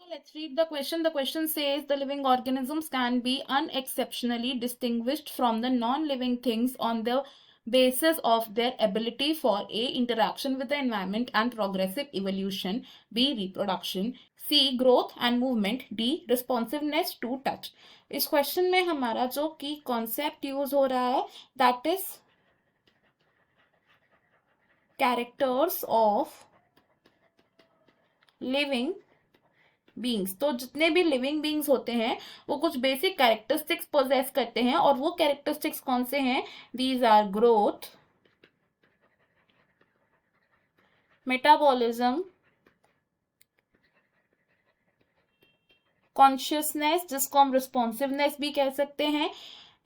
let's read the question. The question says the living organisms can be unexceptionally distinguished from the non-living things on the basis of their ability for A. Interaction with the environment and progressive evolution, B. Reproduction, C. Growth and movement, D. Responsiveness to touch. इस question में हमारा जो की concept use हो रहा है that is characters of living beings. तो जितने भी लिविंग बींग्स होते हैं वो कुछ बेसिक कैरेक्टरिस्टिक्स पोजेस करते हैं और वो कैरेक्टरिस्टिक्स कौन से हैं? These are growth, metabolism, consciousness जिसको हम रिस्पॉन्सिवनेस भी कह सकते हैं,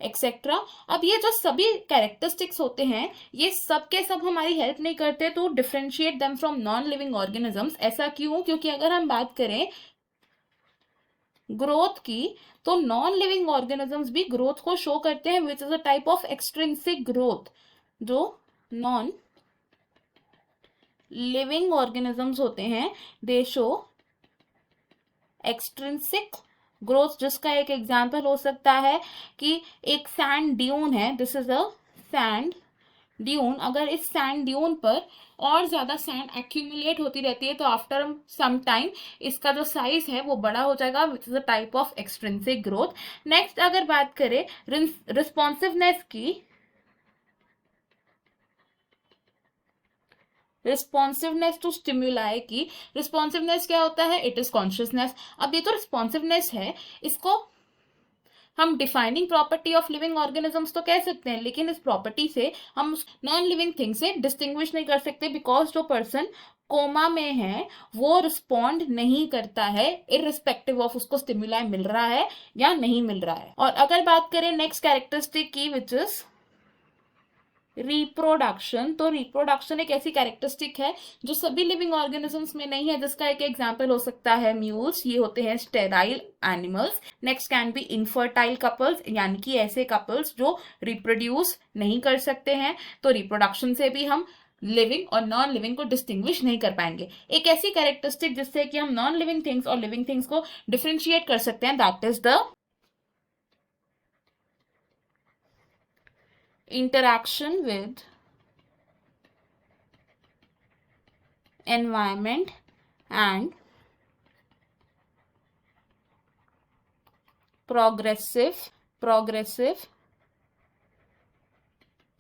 एक्सेट्रा। अब ये जो सभी कैरेक्टरिस्टिक्स होते हैं ये सब के सब हमारी हेल्प नहीं करते to differentiate them from non living organisms. ऐसा क्यों? क्योंकि अगर हम बात करें ग्रोथ की तो नॉन लिविंग ऑर्गेनिजम्स भी ग्रोथ को शो करते हैं which is a type of extrinsic growth. जो नॉन लिविंग ऑर्गेनिजम्स होते हैं दे शो एक्सट्रिंसिक ग्रोथ, जिसका एक एग्जांपल हो सकता है कि एक सैंड ड्यून है, this is a sand dune. अगर इस सैंड ड्यून पर और ज्यादा सैंड एक्यूमुलेट होती रहती है तो आफ्टर सम टाइम इसका जो साइज है वो बड़ा हो जाएगा which is a type of extrinsic growth. Next अगर बात करें रिस्पॉन्सिवनेस की, रिस्पॉन्सिवनेस टू स्टिम्युलाई की, रिस्पॉन्सिवनेस क्या होता है? It is consciousness. अब ये तो रिस्पॉन्सिवनेस है, इसको हम defining property of living organisms तो कह सकते हैं, लेकिन इस प्रॉपर्टी से हम नॉन लिविंग थिंग से डिस्टिंग्विश नहीं कर सकते बिकॉज जो पर्सन कोमा में है वो रिस्पॉन्ड नहीं करता है इररिस्पेक्टिव ऑफ उसको स्टिमुलाई मिल रहा है या नहीं मिल रहा है। और अगर बात करें नेक्स्ट कैरेक्टरिस्टिक की विच इज रिप्रोडक्शन, तो रिप्रोडक्शन एक ऐसी कैरेक्टरिस्टिक है जो सभी लिविंग ऑर्गेनिजम्स में नहीं है, जिसका एक एग्जांपल हो सकता है म्यूल्स, ये होते हैं sterile animals. Next can be infertile couples, यानी कि ऐसे कपल्स जो रिप्रोड्यूस नहीं कर सकते हैं। तो रिप्रोडक्शन से भी हम लिविंग और नॉन लिविंग को डिस्टिंग्विश नहीं कर पाएंगे। एक ऐसी कैरेक्टरिस्टिक जिससे कि हम नॉन लिविंग थिंग्स और लिविंग थिंग्स को डिफरेंशिएट कर सकते हैं that is the interaction with environment and progressive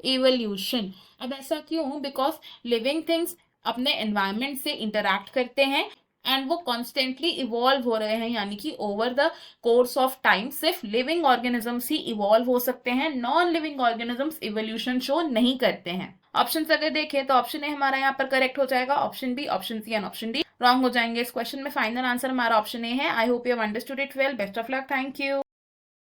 evolution। अब ऐसा क्यों? बिकॉज लिविंग थिंग्स अपने एनवायरमेंट से इंटरैक्ट करते हैं एंड वो कॉन्स्टेंटली इवॉल्व हो रहे हैं, यानी कि over the course of time सिर्फ लिविंग ऑर्गेनिजम्स ही इवॉल्व हो सकते हैं, non living organisms evolution show नहीं करते हैं। ऑप्शन अगर देखें तो ऑप्शन ए हमारा यहाँ पर करेक्ट हो जाएगा, option B, option C and option D wrong हो जाएंगे। इस क्वेश्चन में फाइनल आंसर हमारा ऑप्शन ए है। I hope you have understood it well. Best of luck, thank you.